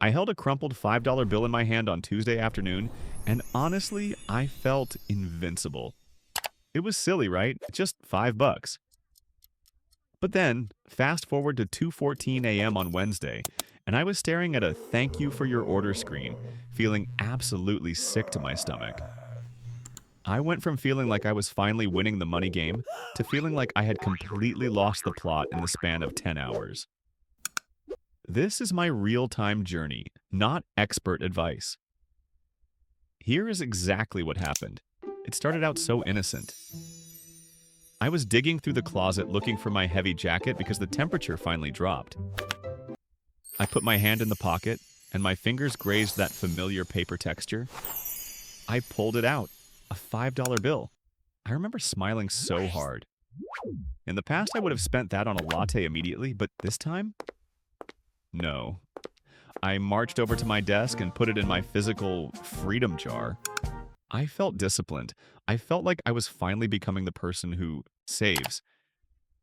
I held a crumpled $5 bill in my hand on Tuesday afternoon, and honestly, I felt invincible. It was silly, right? Just $5. But then, fast forward to 2:14 a.m. on Wednesday, and I was staring at a thank you for your order screen, feeling absolutely sick to my stomach. I went from feeling like I was finally winning the money game to feeling like I had completely lost the plot in the span of 10 hours. This is my real-time journey, not expert advice. Here is exactly what happened. It started out so innocent. I was digging through the closet looking for my heavy jacket because the temperature finally dropped. I put my hand in the pocket, and my fingers grazed that familiar paper texture. I pulled it out, a $5 bill. I remember smiling so hard. In the past, I would have spent that on a latte immediately, but this time? No. I marched over to my desk and put it in my physical freedom jar. I felt disciplined. I felt like I was finally becoming the person who saves.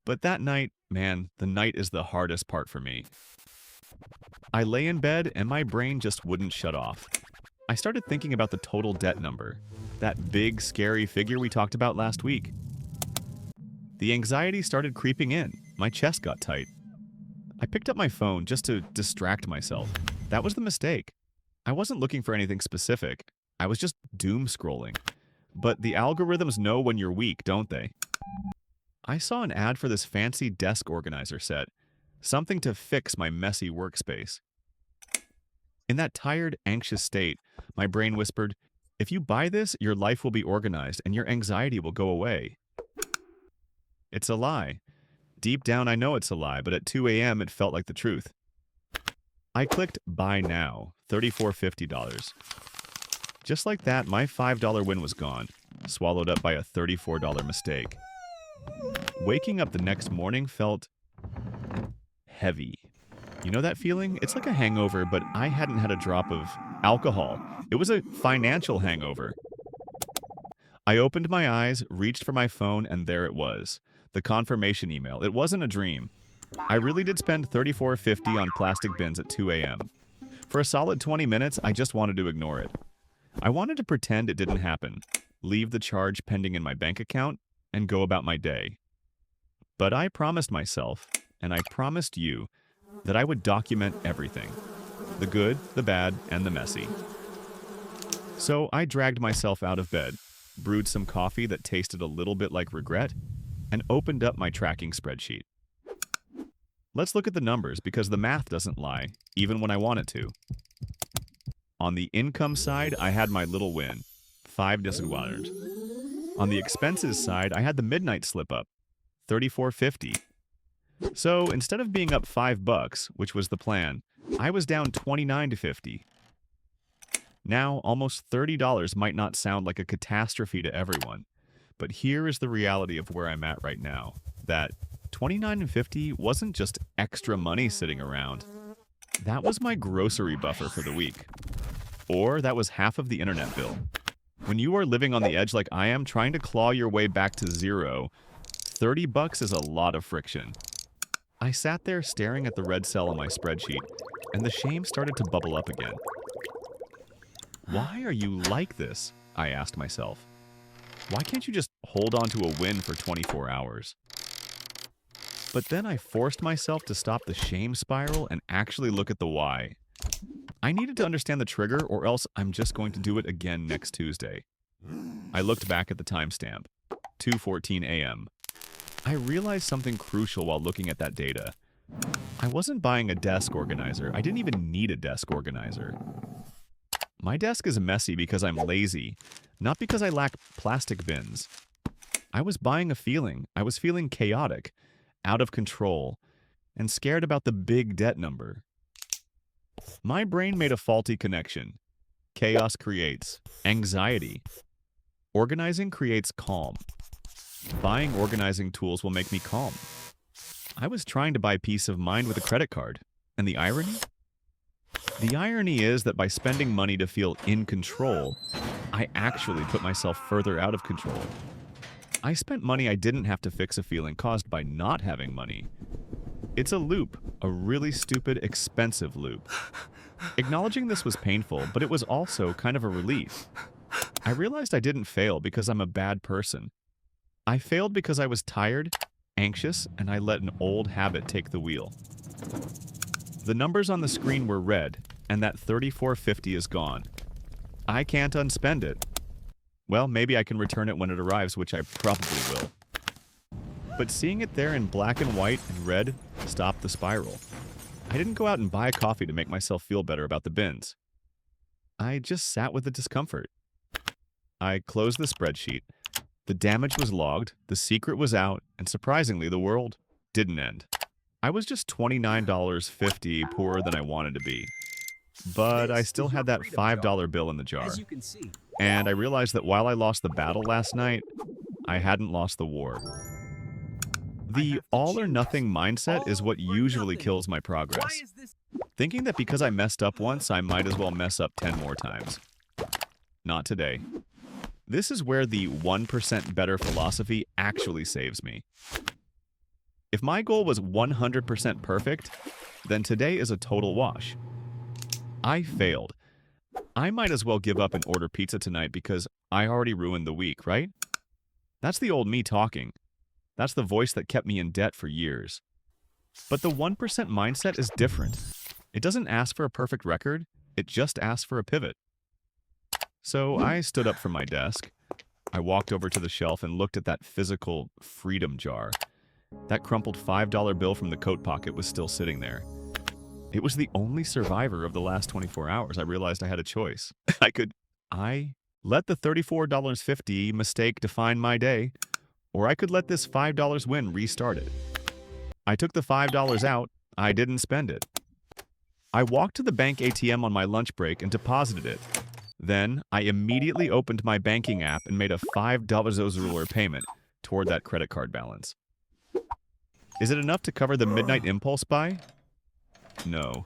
But that night, man, the night is the hardest part for me. I lay in bed and my brain just wouldn't shut off. I started thinking about the total debt number, that big, scary figure we talked about last week. The anxiety started creeping in. My chest got tight. I picked up my phone just to distract myself. That was the mistake. I wasn't looking for anything specific. I was just doom scrolling. But the algorithms know when you're weak, don't they? I saw an ad for this fancy desk organizer set, something to fix my messy workspace. In that tired, anxious state, my brain whispered, if you buy this, your life will be organized and your anxiety will go away. It's a lie. Deep down, I know it's a lie, but at 2 a.m., it felt like the truth. I clicked Buy Now, $34.50. Just like that, my $5 win was gone, swallowed up by a $34 mistake. Waking up the next morning felt heavy. You know that feeling? It's like a hangover, but I hadn't had a drop of alcohol. It was a financial hangover. I opened my eyes, reached for my phone, and there it was. The confirmation email. It wasn't a dream. I really did spend $34.50 on plastic bins at 2 a.m. For a solid 20 minutes, I just wanted to ignore it. I wanted to pretend it didn't happen, leave the charge pending in my bank account, and go about my day. But I promised myself, and I promised you, that I would document everything. The good, the bad, and the messy. So I dragged myself out of bed, brewed some coffee that tasted a little bit like regret, and opened up my tracking spreadsheet. Let's look at the numbers because the math doesn't lie, even when I want it to. On the income side, I had my little win, $5. On the expenses side, I had the midnight slip-up, $34.50. So instead of being up $5, which was the plan, I was down $29.50. Now, almost $30 might not sound like a catastrophe to everyone, but here is the reality of where I'm at right now, that $29.50 wasn't just extra money sitting around. That was my grocery buffer for the week. Or that was half of the internet bill. When you are living on the edge like I am, trying to claw your way back to zero, $30 is a lot of friction. I sat there staring at the red cell on my spreadsheet, and the shame started to bubble up again. Why are you like this? I asked myself. Why can't you just hold on to a win for 24 hours? But then I forced myself to stop the shame spiral and actually look at the why. I needed to understand the trigger, or else I'm just going to do it again next Tuesday. I looked back at the timestamp, 2:14 a.m. I realized something crucial while looking at that data. I wasn't buying a desk organizer. I didn't even need a desk organizer. My desk is messy because I'm lazy, not because I lack plastic bins. I was buying a feeling. I was feeling chaotic, out of control, and scared about the big debt number. My brain made a faulty connection. Chaos creates anxiety. Organizing creates calm. Buying organizing tools will make me calm. I was trying to buy peace of mind with a credit card. And the irony? The irony is that by spending money to feel in control, I actually put myself further out of control. I spent money I didn't have to fix a feeling caused by not having money. It's a loop, a really stupid, expensive loop. Acknowledging this was painful, but it was also kind of a relief. I realized I didn't fail because I'm a bad person. I failed because I was tired, anxious, and I let an old habit take the wheel. The numbers on the screen were red, and that 34.50 is gone. I can't unspend it. Well, maybe I can return it when it arrives, which I probably will. But seeing it there in black and white and red stopped the spiral. I didn't go out and buy a coffee to make myself feel better about the bins. I just sat with the discomfort. I closed the spreadsheet. The damage was logged, the secret was out, and surprisingly, the world didn't end. I was just $29.50 poorer than I wanted to be. But I still had that $5 bill in the jar. And I realized that while I lost the battle last night, I hadn't lost the war. The all-or-nothing mindset is what usually kills my progress. Thinking that because I messed up once, I might as well mess up 10 more times. Not today. This is where the 1% better philosophy actually saves me. If my goal was 100% perfect, then today is a total wash. I failed. I might as well give up and order pizza tonight because I already ruined the week, right? That's the old me talking. That's the voice that kept me in debt for years. But the 1% mindset is different. It doesn't ask for a perfect record, it just asks for a pivot. So I stood up from my desk. I walked over to the shelf and looked at that physical freedom jar. That crumpled $5 bill from the coat pocket was still sitting there. It was the only survivor of the last 24 hours. I realized I had a choice. I let the $34.50 mistake define my day, or I could let this $5 win restart it. I took the $5 out. I didn't spend it. I walked to the bank ATM on my lunch break and deposited it. Then, I immediately opened my banking app and made a $5 payment toward that credit card balance. Is it enough to cover the midnight impulse buy? No.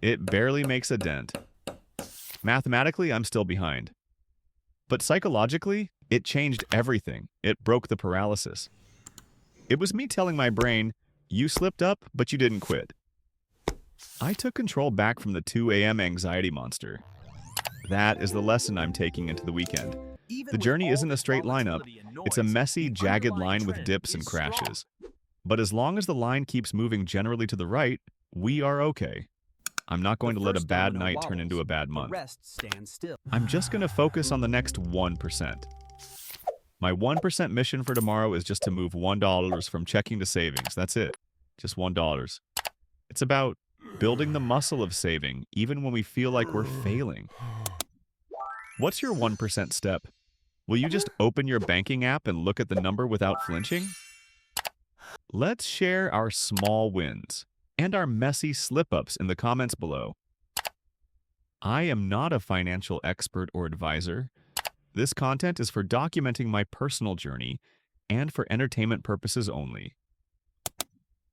It barely makes a dent. Mathematically, I'm still behind. But psychologically, it changed everything. It broke the paralysis. It was me telling my brain, you slipped up, but you didn't quit. I took control back from the 2 a.m. anxiety monster. That is the lesson I'm taking into the weekend. The journey isn't a straight line up. It's a messy, jagged line with dips and crashes. But as long as the line keeps moving generally to the right, we are okay. I'm not going to let a bad night turn into a bad month. I'm just going to focus on the next 1%. My 1% mission for tomorrow is just to move $1 from checking to savings. That's it. Just $1. It's about building the muscle of saving, even when we feel like we're failing. What's your 1% step? Will you just open your banking app and look at the number without flinching? Let's share our small wins and our messy slip-ups in the comments below. I am not a financial expert or advisor. This content is for documenting my personal journey and for entertainment purposes only.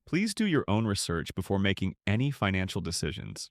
Please do your own research before making any financial decisions.